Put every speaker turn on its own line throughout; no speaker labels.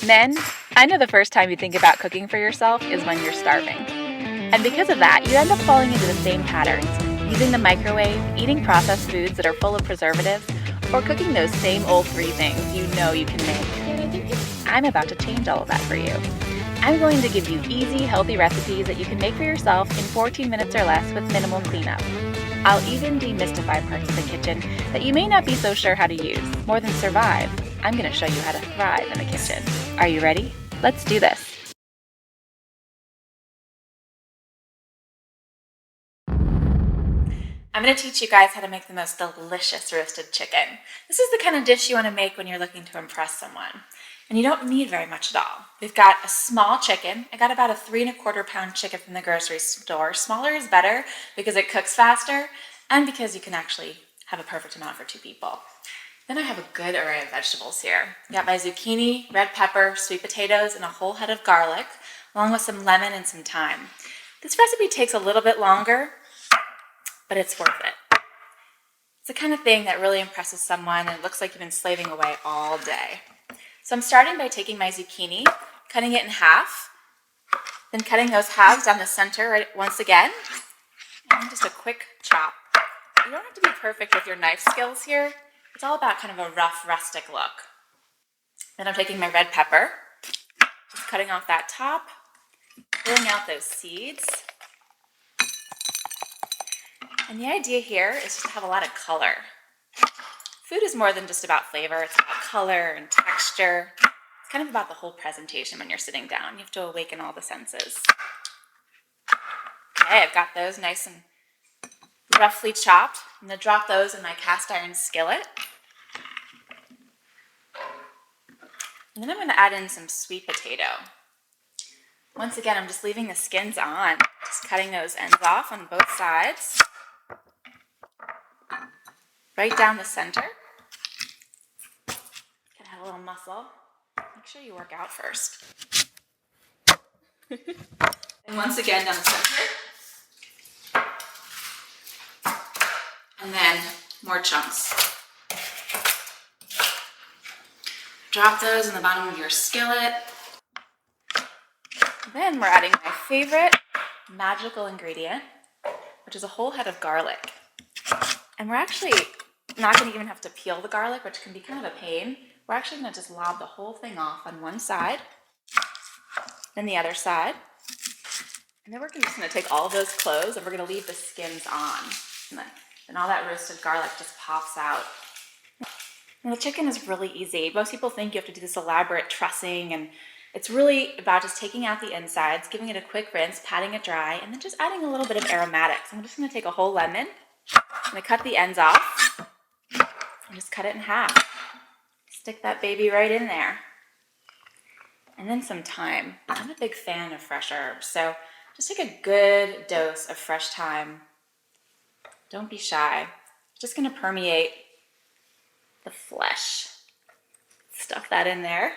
Men, I know the first time you think about cooking for yourself is when you're starving. And because of that, you end up falling into the same patterns, using the microwave, eating processed foods that are full of preservatives, or cooking those same old three things you know you can make. I'm about to change all of that for you. I'm going to give you easy, healthy recipes that you can make for yourself in 14 minutes or less with minimal cleanup. I'll even demystify parts of the kitchen that you may not be so sure how to use. More than survive, I'm going to show you how to thrive in the kitchen. Are you ready? Let's do this. I'm going to teach you guys how to make the most delicious roasted chicken. This is the kind of dish you want to make when you're looking to impress someone. And you don't need very much at all. We've got a small chicken. I got about a 3¼ pound chicken from the grocery store. Smaller is better because it cooks faster and because you can actually have a perfect amount for 2 people. Then I have a good array of vegetables here. I got my zucchini, red pepper, sweet potatoes, and a whole head of garlic, along with some lemon and some thyme. This recipe takes a little bit longer, but it's worth it. It's the kind of thing that really impresses someone and it looks like you've been slaving away all day. So I'm starting by taking my zucchini, cutting it in half, then cutting those halves down the center right once again, and then just a quick chop. You don't have to be perfect with your knife skills here. It's all about kind of a rough, rustic look. Then I'm taking my red pepper, just cutting off that top, pulling out those seeds. And the idea here is just to have a lot of color. Food is more than just about flavor. It's about color and texture. It's kind of about the whole presentation when you're sitting down. You have to awaken all the senses. Okay, I've got those nice and roughly chopped. I'm going to drop those in my cast iron skillet. And then I'm going to add in some sweet potato. Once again, I'm just leaving the skins on, just cutting those ends off on both sides. Right down the center. Can have a little muscle. Make sure you work out first. And once again down the center. And then more chunks. Drop those in the bottom of your skillet. Then we're adding my favorite magical ingredient, which is a whole head of garlic. And we're actually not going to even have to peel the garlic, which can be kind of a pain. We're actually going to just lob the whole thing off on one side, then the other side. And then we're just going to take all of those cloves and we're going to leave the skins on. And all that roasted garlic just pops out. And the chicken is really easy. Most people think you have to do this elaborate trussing, and it's really about just taking out the insides, giving it a quick rinse, patting it dry, and then just adding a little bit of aromatics. I'm just going to take a whole lemon. I'm going to cut the ends off and just cut it in half. Stick that baby right in there. And then some thyme. I'm a big fan of fresh herbs, so just take a good dose of fresh thyme. Don't be shy. It's just going to permeate the flesh. Stuff that in there.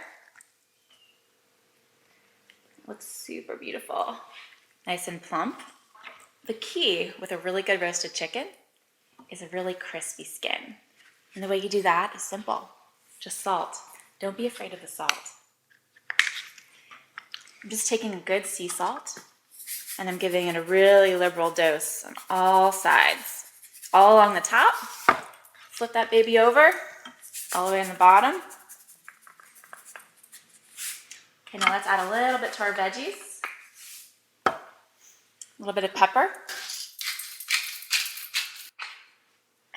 Looks super beautiful. Nice and plump. The key with a really good roasted chicken is a really crispy skin. And the way you do that is simple. Just salt. Don't be afraid of the salt. I'm just taking a good sea salt and I'm giving it a really liberal dose on all sides. All along the top. Flip that baby over. All the way on the bottom. Okay, now let's add a little bit to our veggies. A little bit of pepper.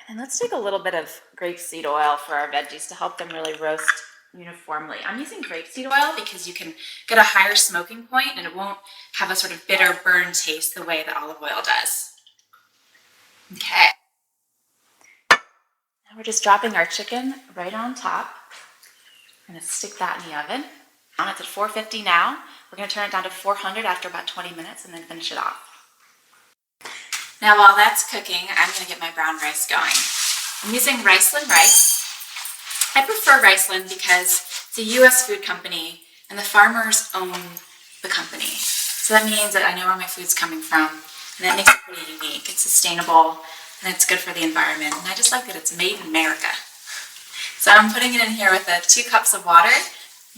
And let's take a little bit of grapeseed oil for our veggies to help them really roast uniformly. I'm using grapeseed oil because you can get a higher smoking point and it won't have a sort of bitter burn taste the way that olive oil does. Okay. Now we're just dropping our chicken right on top. I'm going to stick that in the oven. It's at 450 now. We're going to turn it down to 400 after about 20 minutes and then finish it off. Now while that's cooking, I'm going to get my brown rice going. I'm using Riceland rice. I prefer Riceland because it's a U.S. food company and the farmers own the company. So that means that I know where my food's coming from and that makes it pretty unique. It's sustainable and it's good for the environment. And I just like that it's made in America. So I'm putting it in here with 2 cups of water.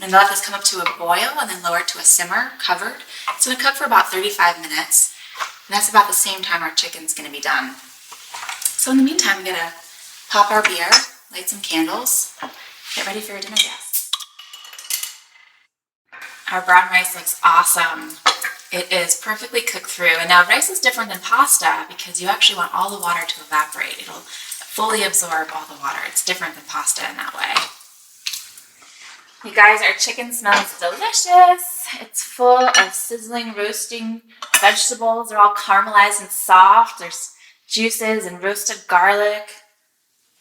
I'm gonna let this come up to a boil and then lower it to a simmer, covered. It's gonna cook for about 35 minutes. And that's about the same time our chicken's gonna be done. So in the meantime, I'm gonna pop our beer, light some candles, get ready for your dinner guests. Our brown rice looks awesome. It is perfectly cooked through. And now rice is different than pasta because you actually want all the water to evaporate. It'll fully absorb all the water. It's different than pasta in that way. You guys, our chicken smells delicious. It's full of sizzling, roasting vegetables. They're all caramelized and soft. There's juices and roasted garlic.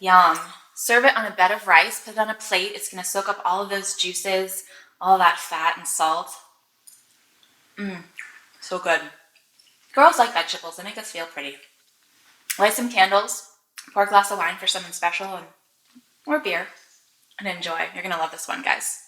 Yum. Serve it on a bed of rice. Put it on a plate. It's going to soak up all of those juices, all that fat and salt. So good. Girls like vegetables. They make us feel pretty. Light some candles. Pour a glass of wine for someone special or beer. And enjoy. You're going to love this one, guys.